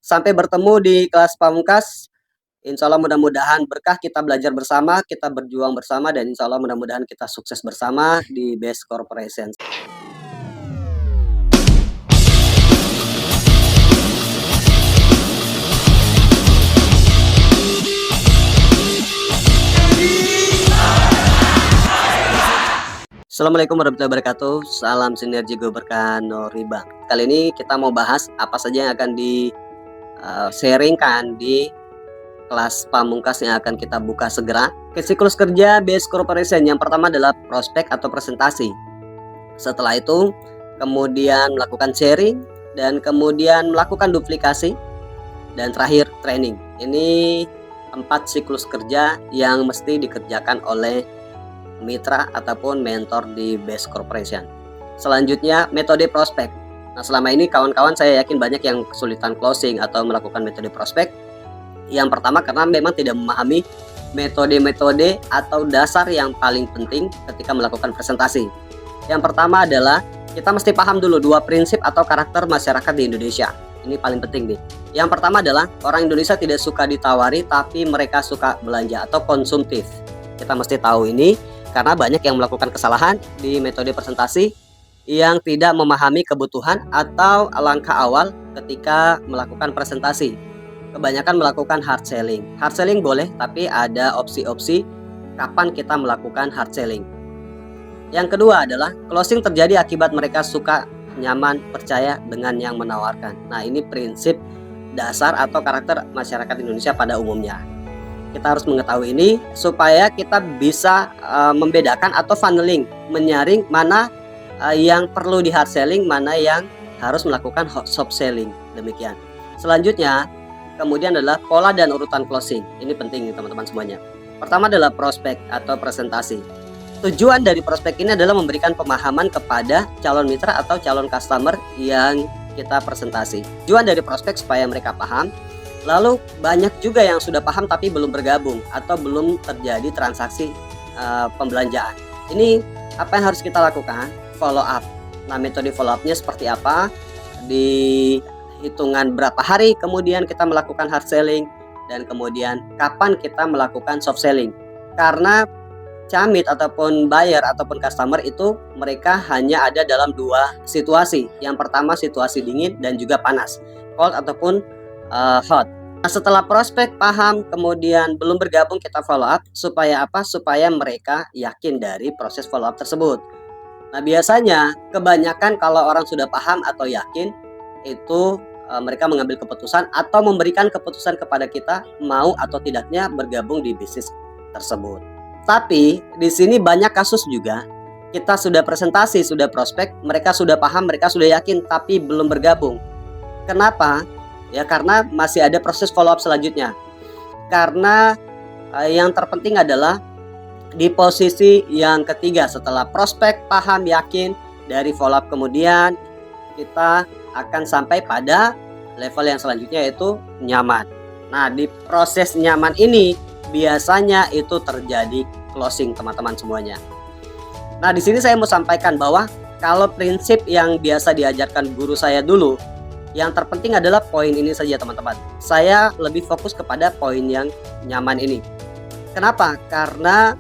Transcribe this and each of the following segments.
Sampai bertemu di kelas pamungkas. Insya Allah mudah-mudahan berkah, kita belajar bersama, kita berjuang bersama, dan insya Allah mudah-mudahan kita sukses bersama di Best Corporation. Assalamualaikum warahmatullahi wabarakatuh. Salam sinergi gue berkah no riba. Kali ini kita mau bahas apa saja yang akan di sharingkan di kelas pamungkas yang akan kita buka segera. Ke siklus kerja Best Corporation, yang pertama adalah prospek atau presentasi. Setelah itu kemudian melakukan sharing, dan kemudian melakukan duplikasi, dan terakhir training. Ini 4 siklus kerja yang mesti dikerjakan oleh mitra ataupun mentor di Best Corporation. Selanjutnya metode prospek. Nah, selama ini kawan-kawan saya yakin banyak yang kesulitan closing atau melakukan metode prospek. Yang pertama karena memang tidak memahami metode-metode atau dasar yang paling penting ketika melakukan presentasi. Yang pertama adalah kita mesti paham dulu 2 prinsip atau karakter masyarakat di Indonesia. Ini paling penting nih. Yang pertama adalah orang Indonesia tidak suka ditawari, tapi mereka suka belanja atau konsumtif. Kita mesti tahu ini karena banyak yang melakukan kesalahan di metode presentasi yang tidak memahami kebutuhan atau langkah awal ketika melakukan presentasi. Kebanyakan melakukan hard selling. Hard selling boleh, tapi ada opsi-opsi kapan kita melakukan hard selling. Yang kedua adalah closing terjadi akibat mereka suka, nyaman, percaya dengan yang menawarkan. Nah, ini prinsip dasar atau karakter masyarakat Indonesia pada umumnya. Kita harus mengetahui ini supaya kita bisa membedakan atau funneling, menyaring mana yang perlu di hard selling, mana yang harus melakukan soft selling. Demikian. Selanjutnya, kemudian adalah pola dan urutan closing. Ini penting teman-teman semuanya. Pertama adalah prospek atau presentasi. Tujuan dari prospek ini adalah memberikan pemahaman kepada calon mitra atau calon customer yang kita presentasi. Tujuan dari prospek supaya mereka paham. Lalu banyak juga yang sudah paham tapi belum bergabung atau belum terjadi transaksi pembelanjaan. Ini apa yang harus kita lakukan? Follow up. Nah, metode follow up-nya seperti apa? Di hitungan berapa hari kemudian kita melakukan hard selling, dan kemudian kapan kita melakukan soft selling. Karena camit ataupun buyer ataupun customer itu mereka hanya ada dalam 2 situasi. Yang pertama situasi dingin dan juga panas, cold ataupun hot. Nah, setelah prospek paham kemudian belum bergabung, kita follow up supaya apa? Supaya mereka yakin dari proses follow up tersebut. Nah, biasanya kebanyakan kalau orang sudah paham atau yakin itu mereka mengambil keputusan atau memberikan keputusan kepada kita mau atau tidaknya bergabung di bisnis tersebut. Tapi di sini banyak kasus juga kita sudah presentasi, sudah prospek, mereka sudah paham, mereka sudah yakin tapi belum bergabung. Kenapa? Ya karena masih ada proses follow up selanjutnya. Karena yang terpenting adalah di posisi yang ketiga setelah prospek, paham, yakin, dari follow up kemudian kita akan sampai pada level yang selanjutnya yaitu nyaman. Nah, di proses nyaman ini biasanya itu terjadi closing teman-teman semuanya. Nah, di sini saya mau sampaikan bahwa kalau prinsip yang biasa diajarkan guru saya dulu, yang terpenting adalah poin ini saja teman-teman. Saya lebih fokus kepada poin yang nyaman ini. Kenapa? Karena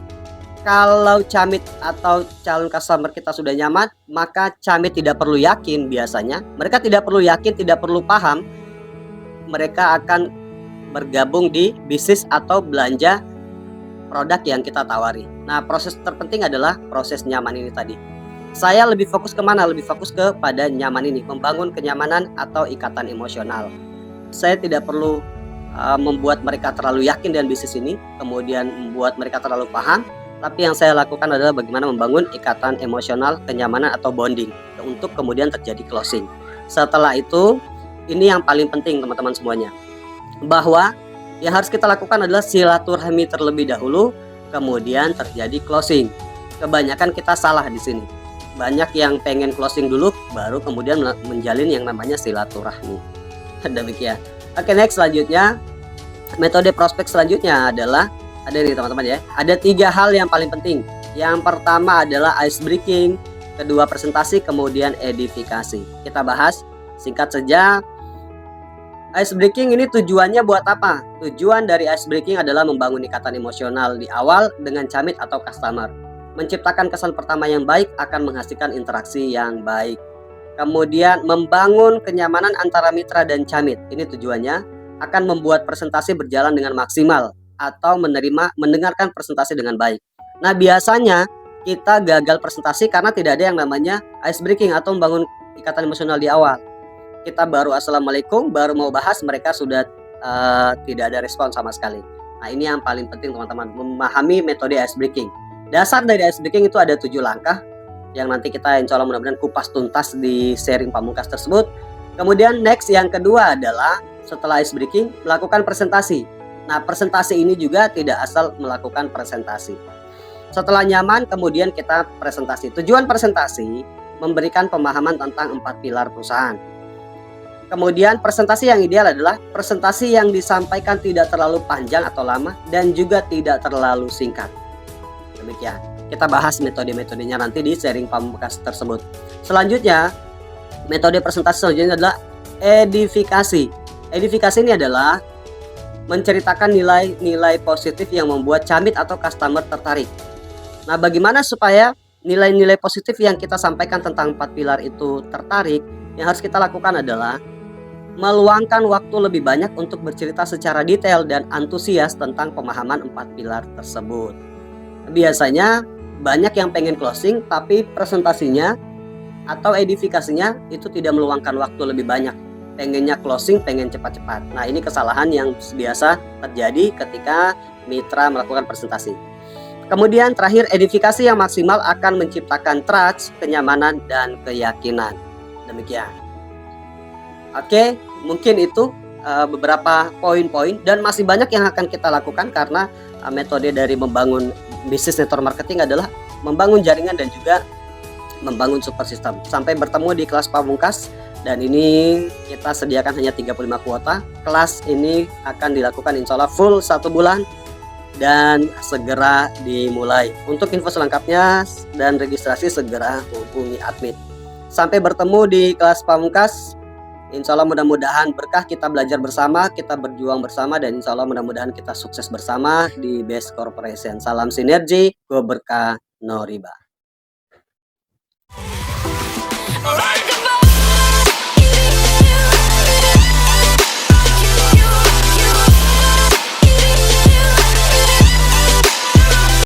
kalau camit atau calon customer kita sudah nyaman, maka camit tidak perlu yakin biasanya. Mereka tidak perlu yakin, tidak perlu paham. Mereka akan bergabung di bisnis atau belanja produk yang kita tawari. Nah, proses terpenting adalah proses nyaman ini tadi. Saya lebih fokus kemana? Lebih fokus kepada nyaman ini, membangun kenyamanan atau ikatan emosional. Saya tidak perlu membuat mereka terlalu yakin dengan bisnis ini, kemudian membuat mereka terlalu paham. Tapi yang saya lakukan adalah bagaimana membangun ikatan emosional, kenyamanan atau bonding untuk kemudian terjadi closing. Setelah itu, ini yang paling penting teman-teman semuanya. Bahwa yang harus kita lakukan adalah silaturahmi terlebih dahulu, kemudian terjadi closing. Kebanyakan kita salah di sini. Banyak yang pengen closing dulu, baru kemudian menjalin yang namanya silaturahmi. Demikian. Oke, next selanjutnya. Metode prospek selanjutnya adalah ada nih teman-teman ya. Ada 3 hal yang paling penting. Yang pertama adalah ice breaking, kedua presentasi, kemudian edifikasi. Kita bahas singkat saja. Ice breaking ini tujuannya buat apa? Tujuan dari ice breaking adalah membangun ikatan emosional di awal dengan camit atau customer. Menciptakan kesan pertama yang baik akan menghasilkan interaksi yang baik. Kemudian membangun kenyamanan antara mitra dan camit. Ini tujuannya akan membuat presentasi berjalan dengan maksimal atau mendengarkan presentasi dengan baik. Nah, biasanya kita gagal presentasi karena tidak ada yang namanya ice breaking atau membangun ikatan emosional di awal. Kita baru assalamualaikum, baru mau bahas, mereka sudah tidak ada respon sama sekali. Nah, ini yang paling penting teman-teman, memahami metode ice breaking. Dasar dari ice breaking itu ada 7 langkah yang nanti kita insya Allah mudah-mudahan kupas tuntas di sharing pamungkas tersebut. Kemudian next yang kedua adalah setelah ice breaking melakukan presentasi. Nah, presentasi ini juga tidak asal melakukan presentasi. Setelah nyaman, kemudian kita presentasi. Tujuan presentasi memberikan pemahaman tentang 4 pilar perusahaan. Kemudian presentasi yang ideal adalah presentasi yang disampaikan tidak terlalu panjang atau lama dan juga tidak terlalu singkat. Demikian. Kita bahas metode-metodenya nanti di sharing pamungkas tersebut. Selanjutnya, metode presentasi selanjutnya adalah edifikasi. Edifikasi ini adalah menceritakan nilai-nilai positif yang membuat camit atau customer tertarik. Nah, bagaimana supaya nilai-nilai positif yang kita sampaikan tentang 4 pilar itu tertarik? Yang harus kita lakukan adalah meluangkan waktu lebih banyak untuk bercerita secara detail dan antusias tentang pemahaman 4 pilar tersebut. Biasanya banyak yang pengen closing tapi presentasinya atau edifikasinya itu tidak meluangkan waktu lebih banyak. Pengennya closing, pengen cepat-cepat. Nah, ini kesalahan yang biasa terjadi ketika mitra melakukan presentasi. Kemudian terakhir, edifikasi yang maksimal akan menciptakan trust, kenyamanan, dan keyakinan. Demikian. Oke, mungkin itu beberapa poin-poin dan masih banyak yang akan kita lakukan karena metode dari membangun bisnis network marketing adalah membangun jaringan dan juga membangun support system. Sampai bertemu di kelas pamungkas, dan ini kita sediakan hanya 35 kuota. Kelas ini akan dilakukan insya Allah full 1 bulan dan segera dimulai. Untuk info selengkapnya dan registrasi segera hubungi admin. Sampai bertemu di kelas pamungkas. Insya Allah mudah-mudahan berkah, kita belajar bersama, kita berjuang bersama, dan insya Allah mudah-mudahan kita sukses bersama di Best Corporation. Salam sinergi, go berkah, no riba.